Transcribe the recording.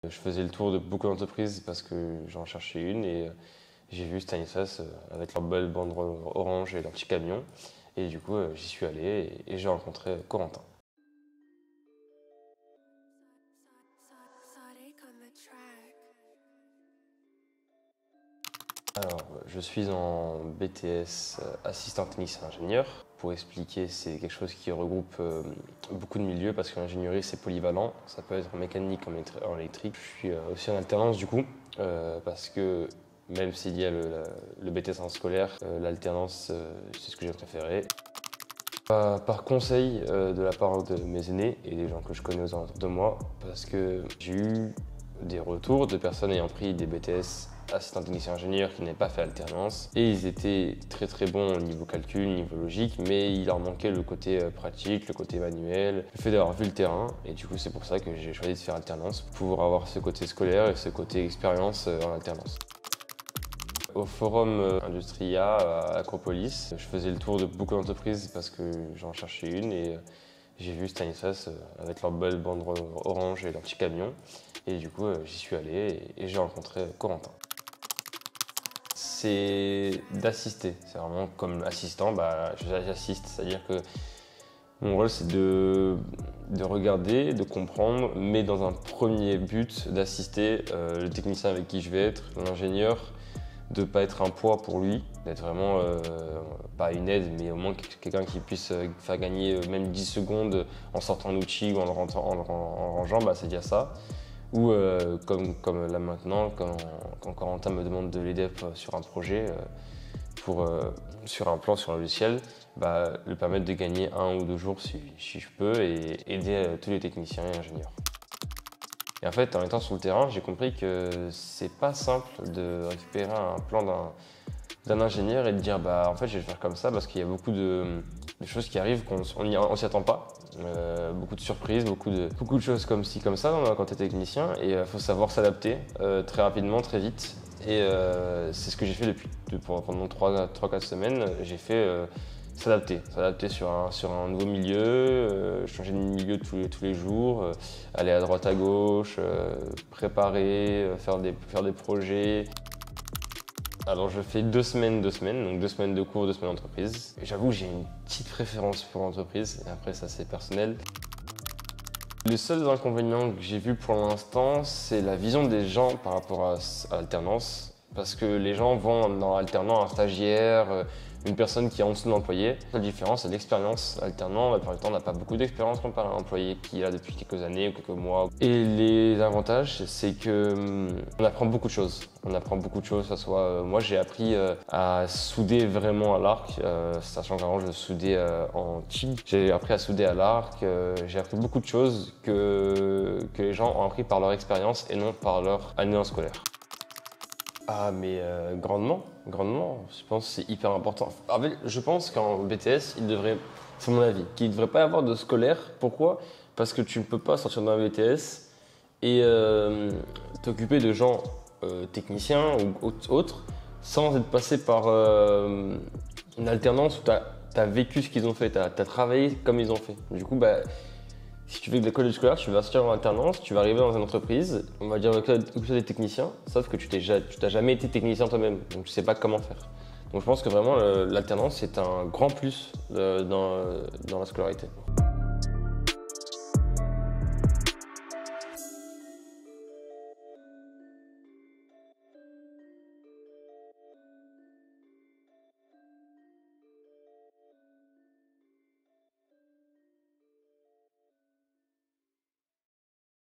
Je faisais le tour de beaucoup d'entreprises parce que j'en cherchais une et j'ai vu Stanislas avec leur belle bande orange et leur petit camion. Et du coup, j'y suis allé et j'ai rencontré Corentin. Alors, je suis en BTS assistant technicien ingénieur. Pour expliquer, c'est quelque chose qui regroupe beaucoup de milieux parce que l'ingénierie c'est polyvalent. Ça peut être en mécanique, en électrique. Je suis aussi en alternance du coup parce que même s'il y a le BTS en scolaire, l'alternance c'est ce que j'ai préféré. Par conseil de la part de mes aînés et des gens que je connais aux alentours de moi, parce que j'ai eu des retours de personnes ayant pris des BTS assistant technicien ingénieur qui n'avaient pas fait alternance et ils étaient très bons au niveau calcul, niveau logique, mais il leur manquait le côté pratique, le côté manuel, le fait d'avoir vu le terrain et du coup c'est pour ça que j'ai choisi de faire alternance pour pouvoir avoir ce côté scolaire et ce côté expérience en alternance. Au forum Industria à Acropolis, je faisais le tour de beaucoup d'entreprises parce que j'en cherchais une et j'ai vu Stanislas avec leur belle bande orange et leur petit camion et du coup j'y suis allé et j'ai rencontré Corentin. C'est d'assister, c'est vraiment comme assistant, j'assiste, c'est-à-dire que mon rôle c'est de regarder, de comprendre, mais dans un premier but d'assister le technicien avec qui je vais être, l'ingénieur, de ne pas être un poids pour lui, d'être vraiment pas une aide, mais au moins quelqu'un qui puisse faire gagner même 10 secondes en sortant un outil ou en le rangeant, c'est déjà ça. Ou comme là maintenant, quand Corentin me demande de l'aider sur un projet, sur un plan, sur un logiciel, lui permettre de gagner 1 ou 2 jours si je peux et aider tous les techniciens et ingénieurs. Et en fait, en étant sur le terrain, j'ai compris que c'est pas simple de récupérer un plan d'un ingénieur et de dire en fait je vais le faire comme ça parce qu'il y a beaucoup de choses qui arrivent qu'on s'y attend pas. Beaucoup de surprises, beaucoup de choses comme ci, comme ça quand tu es technicien et il faut savoir s'adapter très rapidement, très vite. Et c'est ce que j'ai fait pendant 3-4 semaines. J'ai fait s'adapter sur un nouveau milieu, changer de milieu tous les jours, aller à droite à gauche, préparer, faire des projets. Alors je fais 2 semaines, donc 2 semaines de cours, 2 semaines d'entreprise. J'avoue que j'ai une petite préférence pour l'entreprise, et après ça c'est personnel. Le seul inconvénient que j'ai vu pour l'instant, c'est la vision des gens par rapport à l'alternance. Parce que les gens vont dans l'alternant un stagiaire, une personne qui est en dessous de l'employé. La différence, c'est l'expérience. L'alternant, la plupart du temps, n'a pas beaucoup d'expérience comparé à un employé qui est là depuis quelques années ou quelques mois. Et les avantages, c'est qu'on apprend beaucoup de choses. Que ce soit, moi, j'ai appris à souder vraiment à l'arc, sachant qu'avant, je soudais en TIG. J'ai appris à souder à l'arc. J'ai appris beaucoup de choses que les gens ont appris par leur expérience et non par leur année en scolaire. Ah mais grandement, je pense que c'est hyper important. En fait, je pense qu'en BTS, c'est mon avis, qu'il ne devrait pas y avoir de scolaire. Pourquoi? Parce que tu ne peux pas sortir d'un BTS et t'occuper de gens techniciens ou autres sans être passé par une alternance où tu as vécu ce qu'ils ont fait, tu as travaillé comme ils ont fait. Du coup, si tu fais de l'école scolaire, tu vas sortir en alternance, tu vas arriver dans une entreprise, on va dire que tu es technicien, sauf que tu n'as jamais été technicien toi-même, donc tu ne sais pas comment faire. Donc je pense que vraiment l'alternance c'est un grand plus dans la scolarité.